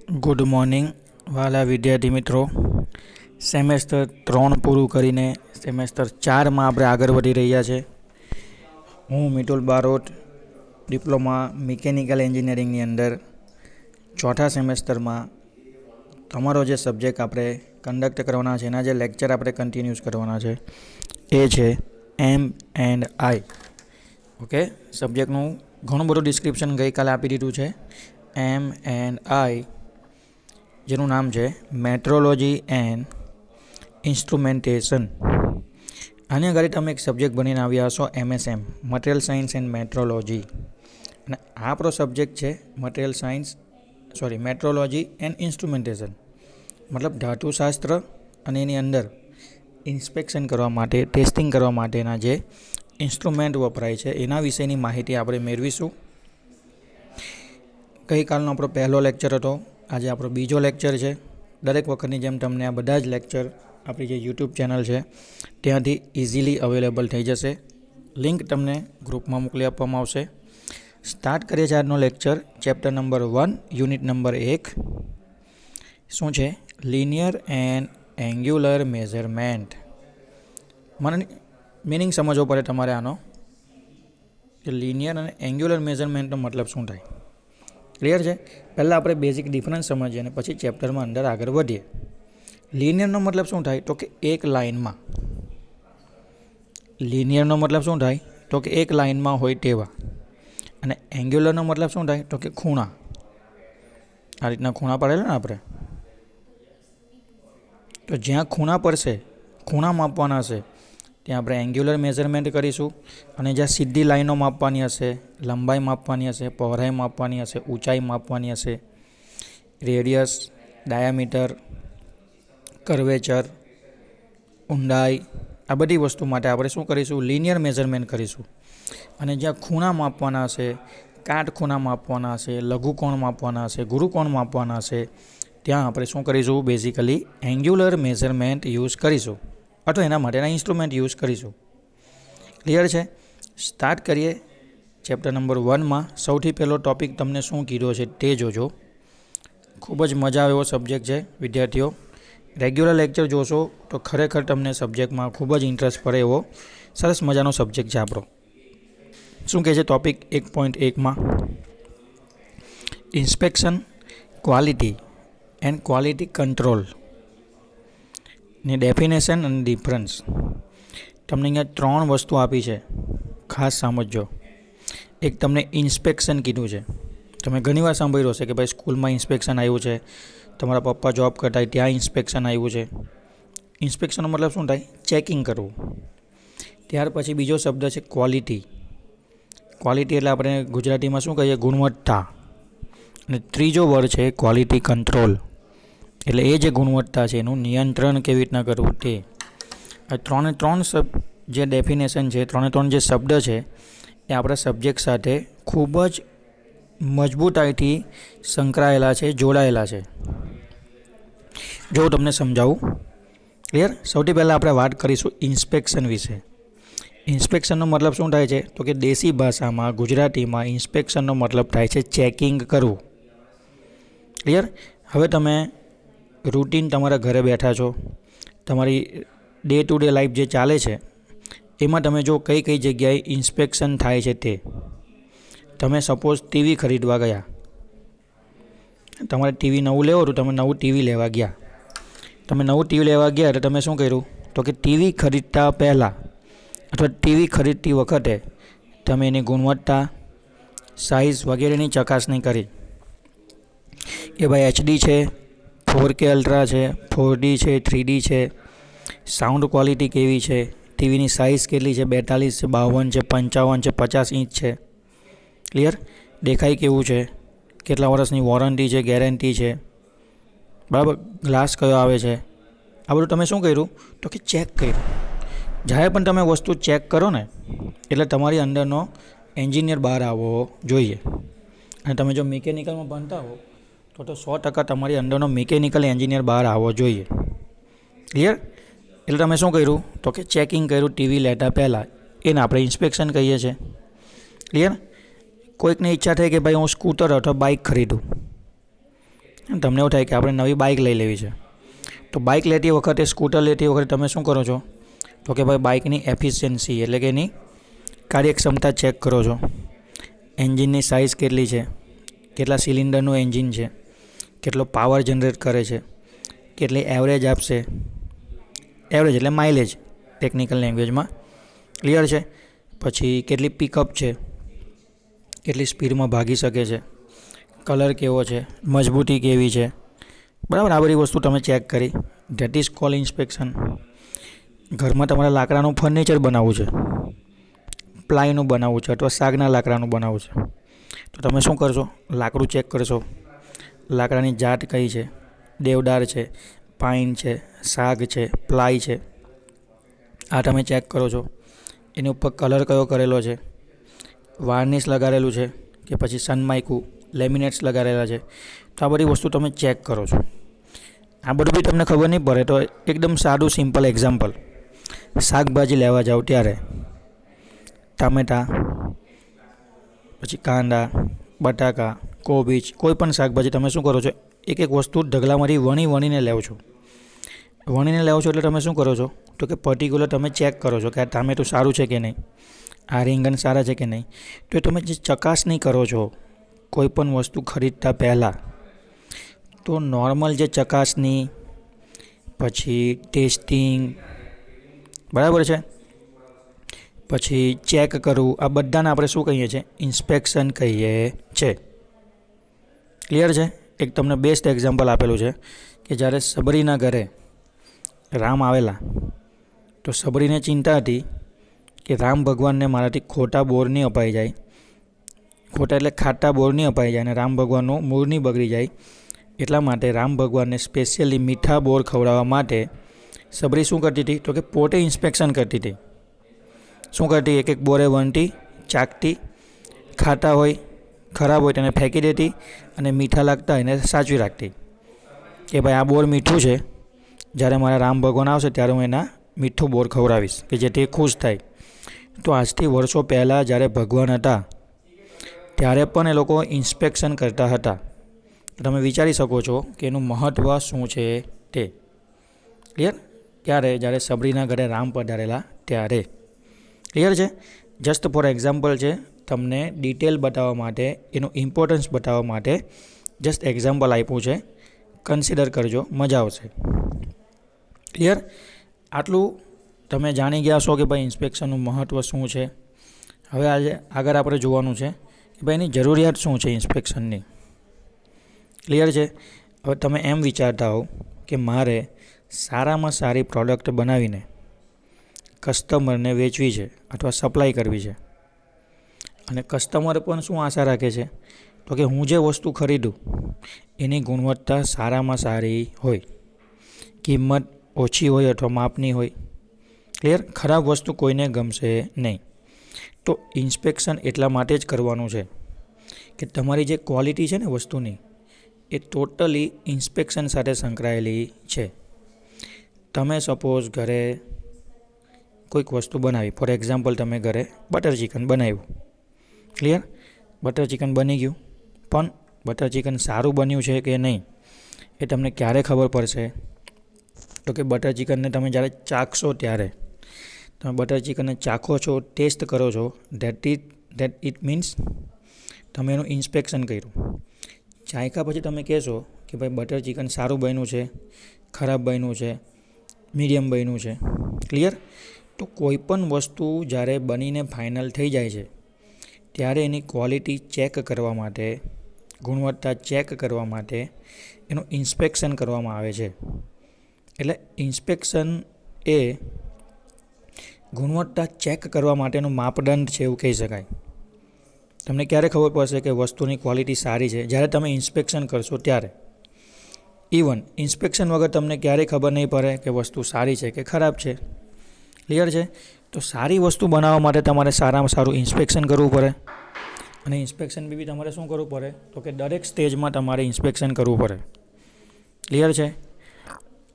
Good morning વાલા વિદ્યાર્થી મિત્રો. સેમેસ્ટર 3 પૂરું કરીને સેમેસ્ટર 4માં આપણે આગળ વધી રહ્યા છે. હું મિતુલ બારોટ, ડિપ્લોમા મિકેનિકલ એન્જિનિયરિંગની અંદર ચોથા સેમેસ્ટરમાં તમારો જે સબ્જેક્ટ આપણે કન્ડક્ટ કરવાના છે, એના જે લેક્ચર આપણે કન્ટિન્યુઅસ કરવાના છે એ છે M&I. ઓકે, સબ્જેક્ટનું ઘણું બધું ડિસ્ક્રિપ્શન ગઈકાલે આપી દીધું છે. M&I જેનું નામ છે મેટ્રોલોજી એન્ડ ઇન્સ્ટ્રુમેન્ટેશન. આની આગળ તમે એક સબ્જેક્ટ બનીને આવ્યા હશો MSM, material science and metrology. અને આ આપણો સબ્જેક્ટ છે મેટ્રોલોજી એન્ડ ઇન્સ્ટ્રુમેન્ટેશન, મતલબ ધાતુશાસ્ત્ર, અને એની અંદર ઇન્સ્પેક્શન કરવા માટે, ટેસ્ટિંગ કરવા માટેના જે ઇન્સ્ટ્રુમેન્ટ વપરાય છે એના વિશેની માહિતી આપણે મેળવીશું. ગઈકાલનો આપણો પહેલો લેક્ચર હતો, આજે આપણો બીજો લેક્ચર છે. દરેક વખતની જેમ તમને આ બધા જ લેક્ચર આપણી જે યુટ્યુબ ચેનલ છે ત્યાંથી ઇઝીલી અવેલેબલ થઈ જશે. લિંક તમને ગ્રુપમાં મોકલી આપવામાં આવશે. સ્ટાર્ટ કરીએ છીએ આજનો lecture. Chapter number 1, unit number 1 શું છે? Linear and angular measurement. મને મિનિંગ સમજવો પડે તમારે આનો, કે લિનિયર અને એંગ્યુલર મેઝરમેન્ટનો મતલબ શું થાય. ક્લિયર છે? પહેલાં આપણે બેઝિક ડિફરન્સ સમજીએ અને પછી ચેપ્ટરમાં અંદર આગળ વધીએ. લિનિયરનો મતલબ શું થાય? તો કે એક લાઇનમાં. લિનિયરનો મતલબ શું થાય? તો કે એક લાઇનમાં હોય તેવા. અને એંગ્યુલરનો મતલબ શું થાય? તો કે ખૂણા. આ રીતના ખૂણા પાડેલા ને આપણે, તો જ્યાં ખૂણા પડશે, ખૂણા માપવાના હશે, ત્યાં આપણે એંગ્યુલર મેઝરમેન્ટ કરીશું. અને જ્યાં સીધી લાઈનો માપવાની હશે, લંબાઈ માપવાની હશે, પહોળાઈ માપવાની હશે, ઊંચાઈ માપવાની હશે, રેડિયસ, ડાયામીટર, કર્વેચર, ઊંડાઈ, આ બધી વસ્તુ માટે આપણે શું કરીશું? લિનિયર મેઝરમેન્ટ કરીશું. અને જ્યાં ખૂણા માપવાના હશે, કાટખૂણા માપવાના હશે, લઘુકોણ માપવાના હશે, ગુરુકોણ માપવાના હશે, ત્યાં આપણે શું કરીશું? બેઝિકલી એંગ્યુલર મેઝરમેન્ટ યુઝ કરીશું, અથવા એના માટેના ઇન્સ્ટ્રુમેન્ટ યુઝ કરીશું. ક્લિયર છે? સ્ટાર્ટ કરીએ ચેપ્ટર નંબર 1માં. સૌથી પહેલો ટૉપિક તમને શું કીધો છે તે જોજો. ખૂબ જ મજા આવે એવો સબ્જેક્ટ છે વિદ્યાર્થીઓ. રેગ્યુલર લેક્ચર જોશો તો ખરેખર તમને સબ્જેક્ટમાં ખૂબ જ ઇન્ટરેસ્ટ પડે એવો સરસ મજાનો સબ્જેક્ટ છે આપણો. શું કહે છે ટૉપિક 1.1માં? Inspection, quality and quality control ની ડેફિનેશન અને ડિફરન્સ. તમને અહીંયા 3 વસ્તુ આપી છે, ખાસ સમજજો. એક તમને ઇન્સ્પેક્શન કીધું છે. તમે ઘણીવાર સાંભળ્યું હશે કે ભાઈ સ્કૂલમાં ઇન્સ્પેક્શન આવ્યું છે, તમારા પપ્પા જોબ કરતા હોય ત્યાં ઇન્સ્પેક્શન આવ્યું છે. ઇન્સ્પેક્શનનો મતલબ શું થાય? ચેકિંગ કરવું. ત્યાર પછી બીજો શબ્દ છે ક્વોલિટી. ક્વોલિટી એટલે આપણે ગુજરાતીમાં શું કહીએ? ગુણવત્તા. અને ત્રીજો વર્ડ છે ક્વોલિટી કંટ્રોલ, એટલે એ જે ગુણવત્તા છે એનું નિયંત્રણ કેવી રીતના કરવું તે. આ 3 જે ડેફિનેશન છે, 3 જે શબ્દ છે એ આપણા સબ્જેક્ટ સાથે ખૂબ જ મજબૂતાઈથી સંકળાયેલા છે, જોડાયેલા છે. જો તમને સમજાવું. ક્લિયર? સૌથી પહેલાં આપણે વાત કરીશું ઇન્સ્પેક્શન વિશે. ઇન્સ્પેક્શનનો મતલબ શું થાય છે? તો કે દેશી ભાષામાં, ગુજરાતીમાં ઇન્સ્પેક્શનનો મતલબ થાય છે ચેકિંગ કરવું. ક્લિયર? હવે તમે રૂટીન તમારા ઘરે બેઠા છો, તમારી ડે ટુ ડે લાઈફ જે ચાલે છે એમાં તમે જો કઈ કઈ જગ્યાએ ઇન્સ્પેક્શન થાય છે તે. તમે સપોઝ ટીવી ખરીદવા ગયા, તમારે ટીવી નવું લેવું હતું, તમે નવું ટીવી લેવા ગયા. તમે નવું ટીવી લેવા ગયા એટલે તમે શું કર્યું? તો કે ટીવી ખરીદતા પહેલાં અથવા ટીવી ખરીદતી વખતે તમે એની ગુણવત્તા, સાઇઝ વગેરેની ચકાસણી કરી. એ ભાઈ HD છે, 4K અલ્ટ્રા છે, 4D છે, 3D છે, સાઉન્ડ ક્વોલિટી કેવી છે, ટીવીની સાઇઝ કેટલી છે, 42 છે, 52 છે, 55 છે, 50 ઇંચ છે. ક્લિયર? દેખાય કેવું છે, કેટલા વર્ષની વોરંટી છે, ગેરંટી છે, બરાબર, ગ્લાસ કયો આવે છે, આ બધું તમે શું કર્યું? તો કે ચેક કર્યું. જ્યારે પણ તમે વસ્તુ ચેક કરો ને એટલે તમારી અંદરનો એન્જિનિયર બહાર આવવો જોઈએ. અને તમે જો મિકેનિકલમાં ભણતા હો તો 100% તમારી અંદરનો મિકેનિકલ એન્જિનિયર બહાર આવવો જોઈએ. ક્લિયર? એટલે તમે શું કર્યું? તો કે ચેકિંગ કર્યું ટીવી લેતા પહેલાં. એને આપણે ઇન્સ્પેક્શન કહીએ છીએ. ક્લિયર? કોઈકને ઈચ્છા થઈ કે ભાઈ હું સ્કૂટર અથવા બાઇક ખરીદું, તમને એવું થાય કે આપણે નવી બાઇક લઈ લેવી છે, તો બાઇક લેતી વખતે, સ્કૂટર લેતી વખતે તમે શું કરો છો? તો કે ભાઈ બાઇકની એફિશિયન્સી એટલે કે એની કાર્યક્ષમતા ચેક કરો છો. એન્જિનની સાઇઝ કેટલી છે, કેટલા સિલિન્ડરનું એન્જિન છે, કેટલો પાવર જનરેટ કરે છે, કેટલી એવરેજ આપશે. એવરેજ એટલે માઇલેજ ટેકનિકલ લેંગ્વેજમાં. ક્લિયર છે? પછી કેટલી પિકઅપ છે, કેટલી સ્પીડમાં ભાગી શકે છે, કલર કેવો છે, મજબૂતી કેવી છે. બરાબર, આ બધી વસ્તુ તમે ચેક કરી. That is call inspection. ઘરમાં તમારે લાકડાનું ફર્નિચર બનાવવું છે, પ્લાયનું બનાવવું છે અથવા સાગના લાકડાનું બનાવવું છે, તો તમે શું કરશો? લાકડું ચેક કરશો. લાકડાની જાત કઈ છે? દેવદાર છે, પાઇન છે, સાગ છે, પ્લાય છે. આ તમે ચેક કરો છો. એની ઉપર કલર કયો કરેલો છે, વાર્નિશ લગાડેલું છે કે પછી સનમાઇકુ લેમિનેટ્સ લગાડેલા છે. તો આ બધી વસ્તુ તમે ચેક કરો છો. આ બધું બી તમને ખબર નહીં પડે તો એકદમ સાદું સિમ્પલ એક્ઝામ્પલ. શાકભાજી લેવા જાઓ ત્યારે ટામેટાં, પછી કાંદા, બટાકા, કોબીજ, કોઈ પણ શાકભાજી તમે શું કરો છો? એક એક વસ્તુ ઢગલામાંથી વણીને લેવો છો. વણીને લેવો છો એટલે તમે શું કરો છો? તો કે પર્ટિક્યુલર તમે ચેક કરો છો કે આ ટામેટું સારું છે કે નહીં, આ રીંગણ સારા છે કે નહીં. તો એ તમે જે ચકાસણી કરો છો કોઈ પણ વસ્તુ ખરીદતા પહેલાં, તો નોર્મલ જે ચકાસણી, પછી ટેસ્ટિંગ, બરાબર છે, પછી ચેક કરવું, આ બધાને આપણે શું કહીએ છીએ? ઇન્સ્પેક્શન કહીએ છે. ક્લિયર છે? એક તમને બેસ્ટ એક્ઝામ્પલ આપેલું છે કે જ્યારે સબરીના ઘરે રામ આવેલા, તો સબરીને ચિંતા હતી કે રામ ભગવાનને મારાથી ખોટા બોર નહીં અપાઈ જાય, ખોટા એટલે ખાટા બોર નહીં અપાઈ જાય અને રામ ભગવાનનું મૂળ નહીં બગડી જાય. એટલા માટે રામ ભગવાનને સ્પેશિયલી મીઠા બોર ખવડાવવા માટે સબરી શું કરતી હતી? તો કે પોતે ઇન્સ્પેક્શન કરતી હતી. શું કરતી? એક એક બોરે વણતી, ચાકતી, ખાટા હોય, ખરાબ હોય તેને ફેંકી દેતી અને મીઠા લાગતા એને સાચવી રાખતી કે ભાઈ આ બોર મીઠું છે, જ્યારે મારા રામ ભગવાન આવશે ત્યારે હું એના મીઠું બોર ખવડાવીશ કે જેથી ખુશ થાય. તો આજથી વર્ષો પહેલાં જ્યારે ભગવાન હતા ત્યારે પણ એ લોકો ઇન્સ્પેક્શન કરતા હતા. તમે વિચારી શકો છો કે એનું મહત્ત્વ શું છે તે. ક્લિયર? ક્યારે? જ્યારે સબરીના ઘરે રામ પધારેલા ત્યારે. ક્લિયર છે? જસ્ટ ફોર એક્ઝામ્પલ છે, તમને ડિટેલ બતાવવા માટે, એનું ઇમ્પોર્ટન્સ બતાવવા માટે જસ્ટ એક્ઝામ્પલ આપ્યું છે. કન્સિડર કરજો, મજા આવશે. ક્લિયર? આટલું તમે જાણી ગયા છો કે ભાઈ ઇન્સ્પેક્શનનું મહત્ત્વ શું છે. હવે આજે આગળ આપણે જોવાનું છે કે ભાઈ એની જરૂરિયાત શું છે ઇન્સ્પેક્શનની. ક્લિયર છે? હવે તમે એમ વિચારતા હો કે મારે સારામાં સારી પ્રોડક્ટ બનાવીને કસ્ટમરને વેચવી છે અથવા સપ્લાય કરવી છે, અને કસ્ટમર પણ શું આશા રાખે છે? તો કે હું જે વસ્તુ ખરીદું એની ગુણવત્તા સારામાં સારી હોય, કિંમત ઓછી હોય અથવા માપની હોય. ક્લિયર? ખરાબ વસ્તુ કોઈને ગમશે નહીં. તો ઇન્સ્પેક્શન એટલા માટે જ કરવાનું છે કે તમારી જે ક્વોલિટી છે ને વસ્તુની, એ ટોટલી ઇન્સ્પેક્શન સાથે સંકળાયેલી છે. તમે સપોઝ ઘરે કોઈક વસ્તુ બનાવી, ફોર એક્ઝામ્પલ તમે ઘરે બટર ચિકન બનાવ્યું. ક્લિયર? બટર ચિકન બની ગયું, પણ બટર ચિકન સારું બન્યું છે કે નહીં એ તમને ક્યારે ખબર પડશે? તો કે બટર ચિકનને તમે જ્યારે ચાખશો ત્યારે. તમે બટર ચિકનને ચાખો છો, ટેસ્ટ કરો છો, ધેટ ઇટ મીન્સ તમે એનું ઇન્સ્પેક્શન કર્યું. ચાખ્યા પછી તમે કહેશો કે ભાઈ બટર ચિકન સારું બન્યું છે, ખરાબ બન્યું છે, મીડિયમ બન્યું છે. ક્લિયર? તો કોઈ પણ વસ્તુ જ્યારે બનીને ફાઇનલ થઈ જાય છે ત્યારે એની ક્વોલિટી ચેક કરવા માટે, ગુણવત્તા ચેક કરવા માટે એનું ઇન્સ્પેક્શન કરવામાં આવે છે. એટલે ઇન્સ્પેક્શન એ ગુણવત્તા ચેક કરવા માટેનું માપદંડ છે એવું કહી શકાય. તમને ક્યારે ખબર પડશે કે વસ્તુની ક્વોલિટી સારી છે? જ્યારે તમે ઇન્સ્પેક્શન કરશો ત્યારે. ઇવન ઇન્સ્પેક્શન વગર તમને ક્યારેય ખબર નહીં પડે કે વસ્તુ સારી છે કે ખરાબ છે. ક્લિયર છે? તો સારી વસ્તુ બનાવવા માટે તમારે સારામાં સારું ઇન્સ્પેક્શન કરવું પડે. અને ઇન્સ્પેક્શન બી તમારે શું કરવું પડે? તો કે દરેક સ્ટેજમાં તમારે ઇન્સ્પેક્શન કરવું પડે. ક્લિયર છે?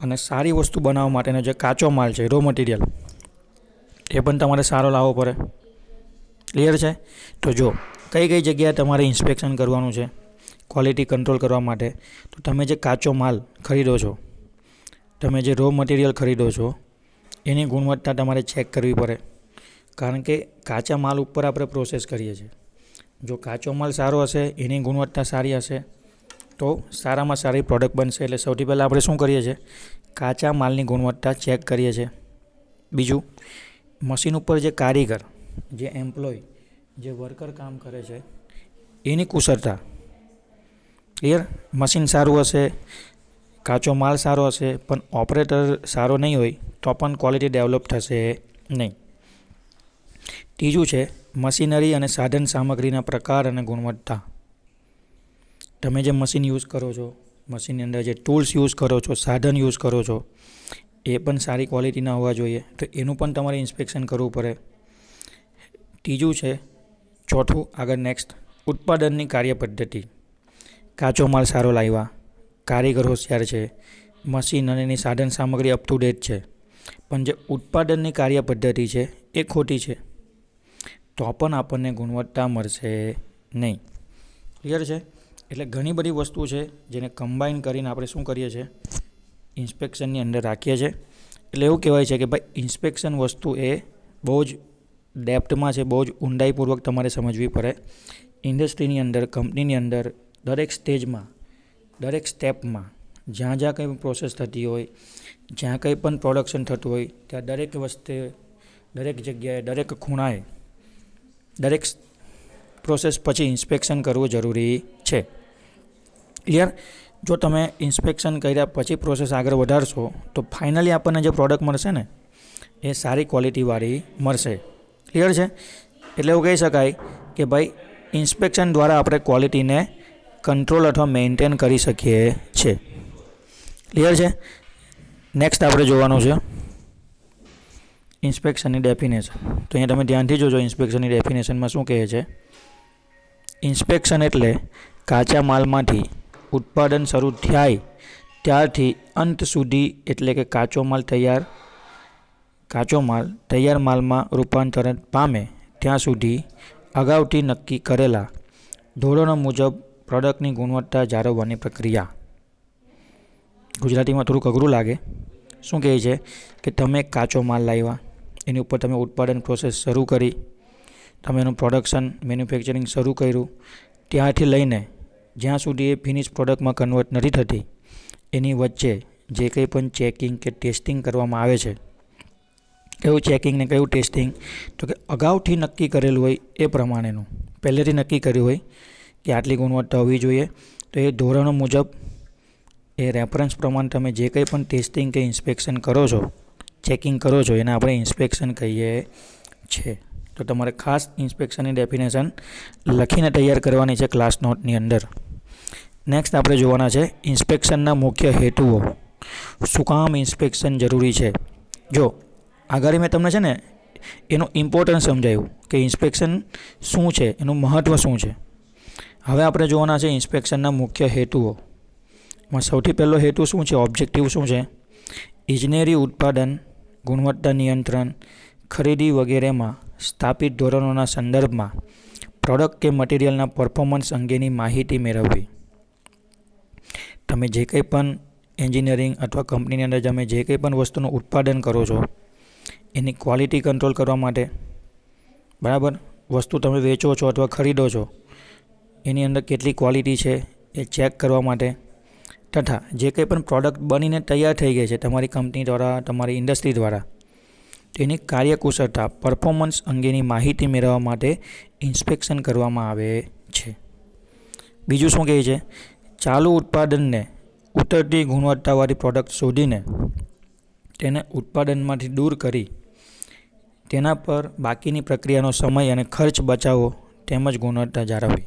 અને સારી વસ્તુ બનાવવા માટેનો જે કાચો માલ છે, રો મટીરિયલ, એ પણ તમારે સારો લાવવો પડે. ક્લિયર છે? તો જો કઈ કઈ જગ્યાએ તમારે ઇન્સ્પેક્શન કરવાનું છે, ક્વોલિટી કંટ્રોલ કરવા માટે, તો તમે જે કાચો માલ ખરીદો છો, તમે જે રો મટીરિયલ ખરીદો છો, એની ગુણવત્તા તમારે ચેક કરવી પડે. કારણ કે કાચા માલ ઉપર આપણે પ્રોસેસ કરીએ છીએ. જો કાચો માલ સારો હશે, એની ગુણવત્તા સારી હશે, તો સારામાં સારી પ્રોડક્ટ બનશે. એટલે સૌથી પહેલાં આપણે શું કરીએ છીએ? કાચા માલની ગુણવત્તા ચેક કરીએ છીએ. બીજું, મશીન ઉપર જે કારીગર, જે એમ્પ્લોય, જે વર્કર કામ કરે છે, એની કુશળતા. ક્લિયર? મશીન સારું હશે, કાચો માલ સારો હશે, પણ ઓપરેટર સારો નહીં હોય તો પણ ક્વોલિટી ડેવલપ થશે નહીં. ત્રીજું છે મશીનરી અને સાધન સામગ્રીના પ્રકાર અને ગુણવત્તા. તમે જે મશીન યુઝ કરો છો, મશીનની અંદર જે ટૂલ્સ યુઝ કરો છો, સાધન યુઝ કરો છો, એ પણ સારી ક્વોલિટીના હોવા જોઈએ. તો એનું પણ તમારે ઇન્સ્પેક્શન કરવું પડે. ત્રીજું છે, ચોથું આગળ નેક્સ્ટ, ઉત્પાદનની કાર્યપદ્ધતિ. કાચો માલ સારો લાવ્યા, કારીગર હોશિયાર છે, મશીન અને એની સાધન સામગ્રી અપ ટુ ડેટ છે, પણ જે ઉત્પાદનની કાર્યપદ્ધતિ છે એ ખોટી છે, તો પણ આપણને ગુણવત્તા મળશે નહીં. ક્લિયર છે? એટલે ઘણી બધી વસ્તુ છે જેને કમ્બાઈન કરીને આપણે શું કરીએ છીએ? ઇન્સ્પેક્શનની અંદર રાખીએ છીએ. એટલે એવું કહેવાય છે કે ભાઈ ઇન્સ્પેક્શન વસ્તુ એ બહુ જ ડેપ્થમાં છે, બહુ જ ઊંડાઈપૂર્વક તમારે સમજવી પડે. ઇન્ડસ્ટ્રીની અંદર, કંપનીની અંદર દરેક સ્ટેજમાં, દરેક સ્ટેપમાં, જ્યાં જ્યાં કંઈ પ્રોસેસ થતી હોય, જ્યાં કંઈ પણ પ્રોડક્શન થતું હોય, ત્યાં દરેક વસ્તે, દરેક જગ્યાએ, દરેક ખૂણાએ, દરેક પ્રોસેસ પછી ઇન્સ્પેક્શન કરવું જરૂરી છે. ક્લિયર? જો તમે ઇન્સ્પેક્શન કર્યા પછી પ્રોસેસ આગળ વધારશો તો ફાઇનલી આપણને જે પ્રોડક્ટ મળશે ને એ સારી ક્વોલિટીવાળી મળશે. ક્લિયર છે? એટલે એવું કહી શકાય કે ભાઈ ઇન્સ્પેક્શન દ્વારા આપણે ક્વોલિટીને કંટ્રોલ અથવા મેન્ટેન કરી શકીએ છીએ. ક્લિયર છે? નેક્સ્ટ આપણે જોવાનું છે ઇન્સ્પેક્શનની ડેફિનેશન. તો અહીંયા તમે ધ્યાનથી જોજો ઇન્સ્પેક્શનની ડેફિનેશનમાં શું કહે છે. ઇન્સ્પેક્શન એટલે કાચા માલમાંથી ઉત્પાદન શરૂ થાય ત્યારથી અંત સુધી, એટલે કે કાચો માલ તૈયાર માલમાં રૂપાંતરણ પામે ત્યાં સુધી અગાઉથી નક્કી કરેલા ધોરણો મુજબ પ્રોડક્ટની ગુણવત્તા જાળવવાની પ્રક્રિયા. ગુજરાતીમાં થોડુંક અઘરું લાગે. શું કહે છે કે તમે કાચો માલ લાવ્યા, એની ઉપર તમે ઉત્પાદન પ્રોસેસ શરૂ કરી, તમે એનું પ્રોડક્શન, મેન્યુફેક્ચરિંગ શરૂ કર્યું, ત્યાંથી લઈને જ્યાં સુધી એ ફિનિશ પ્રોડક્ટમાં કન્વર્ટ નથી થતી, એની વચ્ચે જે કંઈ પણ ચેકિંગ કે ટેસ્ટિંગ કરવામાં આવે છે. કયું ચેકિંગ ને કયું ટેસ્ટિંગ? તો કે અગાઉથી નક્કી કરેલું હોય એ પ્રમાણેનું, પહેલેથી નક્કી કર્યું હોય કે આટલી ગુણવત્તા હોવી જોઈએ, તો એ ધોરણો મુજબ, એ રેફરન્સ પ્રમાણે તમે જે કંઈ પણ ટેસ્ટિંગ કે ઇન્સ્પેક્શન કરો છો, ચેકિંગ કરો છો, એને આપણે ઇન્સ્પેક્શન કહીએ છીએ. તો તમારે ખાસ ઇન્સ્પેક્શનની ડેફિનેશન લખીને તૈયાર કરવાની છે ક્લાસ નોટની અંદર. નેક્સ્ટ આપણે જોવાના છે ઇન્સ્પેક્શનના મુખ્ય હેતુઓ. શું કામ ઇન્સ્પેક્શન જરૂરી છે? જો આગળ મેં તમને છે ને એનું ઇમ્પોર્ટન્સ સમજાવ્યું કે ઇન્સ્પેક્શન શું છે, એનું મહત્ત્વ શું છે. હવે આપણે જોવાના છે ઇન્સ્પેક્શનના મુખ્ય હેતુઓ. એમાં સૌથી પહેલો હેતુ શું છે? ઓબ્જેક્ટિવ શું છે? ઇજનેરી, ઉત્પાદન, ગુણવત્તા નિયંત્રણ, ખરીદી વગેરેમાં સ્થાપિત ધોરણોના સંદર્ભમાં પ્રોડક્ટ કે મટીરિયલના પરફોર્મન્સ અંગેની માહિતી મેળવવી. તમે જે કંઈ પણ એન્જિનિયરિંગ અથવા કંપનીની અંદર તમે જે કંઈ પણ વસ્તુનું ઉત્પાદન કરો છો, એની ક્વોલિટી કંટ્રોલ કરવા માટે, બરાબર, વસ્તુ તમે વેચો છો અથવા ખરીદો છો, એની અંદર કેટલી ક્વોલિટી છે એ ચેક કરવા માટે, તથા જે કંઈ પણ પ્રોડક્ટ બનીને તૈયાર થઈ ગઈ છે તમારી કંપની દ્વારા, તમારી ઇન્ડસ્ટ્રી દ્વારા, તેની કાર્યકુશળતા, પરફોર્મન્સ અંગેની માહિતી મેળવવા માટે ઇન્સ્પેક્શન કરવામાં આવે છે. બીજું શું કહે છે? ચાલુ ઉત્પાદનને ઉતરતી ગુણવત્તાવાળી પ્રોડક્ટ શોધીને તેને ઉત્પાદનમાંથી દૂર કરી તેના પર બાકીની પ્રક્રિયાનો સમય અને ખર્ચ બચાવો, તેમજ ગુણવત્તા જાળવવી.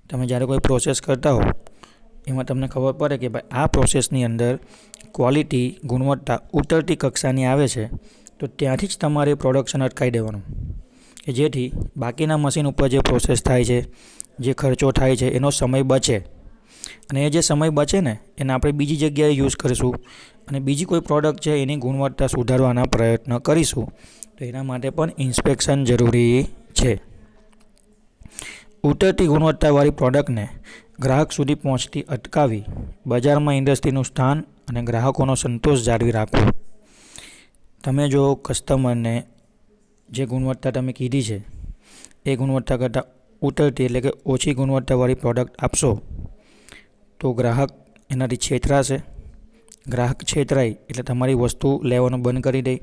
તમે જ્યારે કોઈ પ્રોસેસ કરતા હો એમાં તમને ખબર પડે કે ભાઈ આ પ્રોસેસની અંદર ક્વોલિટી, ગુણવત્તા ઉતરતી કક્ષાની આવે છે, તો ત્યાંથી જ તમારે પ્રોડક્શન અટકાવી દેવાનું, કે જેથી બાકીના મશીન ઉપર જે પ્રોસેસ થાય છે, જે ખર્ચો થાય છે, એનો સમય બચે. અને એ જે સમય બચે ને એને આપણે બીજી જગ્યાએ યુઝ કરીશું અને બીજી કોઈ પ્રોડક્ટ છે એની ગુણવત્તા સુધારવાના પ્રયત્ન કરીશું. તો એના માટે પણ ઇન્સ્પેક્શન જરૂરી છે. ઉતરતી ગુણવત્તાવાળી પ્રોડક્ટને ગ્રાહક સુધી પહોંચતી અટકાવી બજારમાં ઇન્ડસ્ટ્રીનું સ્થાન અને ગ્રાહકોનો સંતોષ જાળવી રાખવો. તમે જો કસ્ટમરને જે ગુણવત્તા તમે કીધી છે એ ગુણવત્તા કરતાં ઉતરતી એટલે કે ઓછી ગુણવત્તાવાળી પ્રોડક્ટ આપશો તો ગ્રાહક એનાથી છેતરાશે. ગ્રાહક છેતરાય એટલે તમારી વસ્તુ લેવાનું બંધ કરી દે.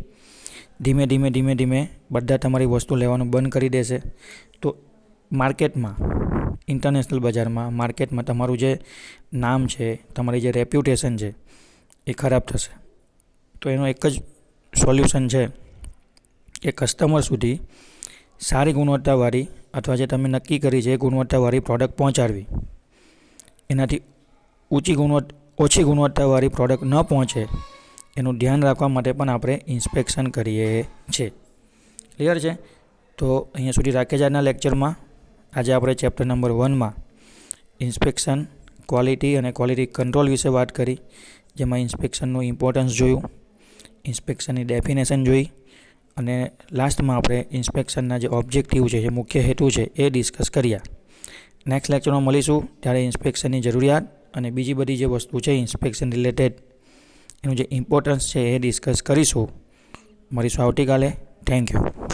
ધીમે ધીમે બધા તમારી વસ્તુ લેવાનું બંધ કરી દેશે. તો માર્કેટમાં, ઇન્ટરનેશનલ બજારમાં, માર્કેટમાં તમારું જે નામ છે, તમારી જે રેપ્યુટેશન છે એ ખરાબ થશે. તો એનો એક જ સોલ્યુશન છે કે કસ્ટમર સુધી સારી ગુણવત્તાવાળી અથવા જે તમે નક્કી કરી છે એ ગુણવત્તાવાળી પ્રોડક્ટ પહોંચાડવી. એનાથી ઓછી ગુણવત્તાવાળી પ્રોડક્ટ ન પહોંચે એનું ધ્યાન રાખવા માટે પણ આપણે ઇન્સ્પેક્શન કરીએ છીએ. ક્લિયર છે? તો અહીંયા સુધી રાખીએ છીએ આજના લેક્ચરમાં. આજે આપણે ચેપ્ટર નંબર 1માં ઇન્સ્પેક્શન, ક્વોલિટી અને ક્વોલિટી કંટ્રોલ વિશે વાત કરી, જેમાં ઇન્સ્પેક્શનનું ઇમ્પોર્ટન્સ જોયું, ઇન્સ્પેક્શનની ડેફિનેશન જોઈ અને લાસ્ટમાં આપણે ઇન્સ્પેક્શનના જે ઓબ્જેક્ટિવ છે, જે મુખ્ય હેતુ છે એ ડિસ્કસ કર્યા. નેક્સ્ટ લેક્ચરમાં મળીશું ત્યારે ઇન્સ્પેક્શનની જરૂરિયાત અને બીજી બધી જે વસ્તુ છે ઇન્સ્પેક્શન રિલેટેડ એનું જે ઇમ્પોર્ટન્સ છે એ ડિસ્કસ કરીશું. મળીશું આવતીકાલે. Thank you.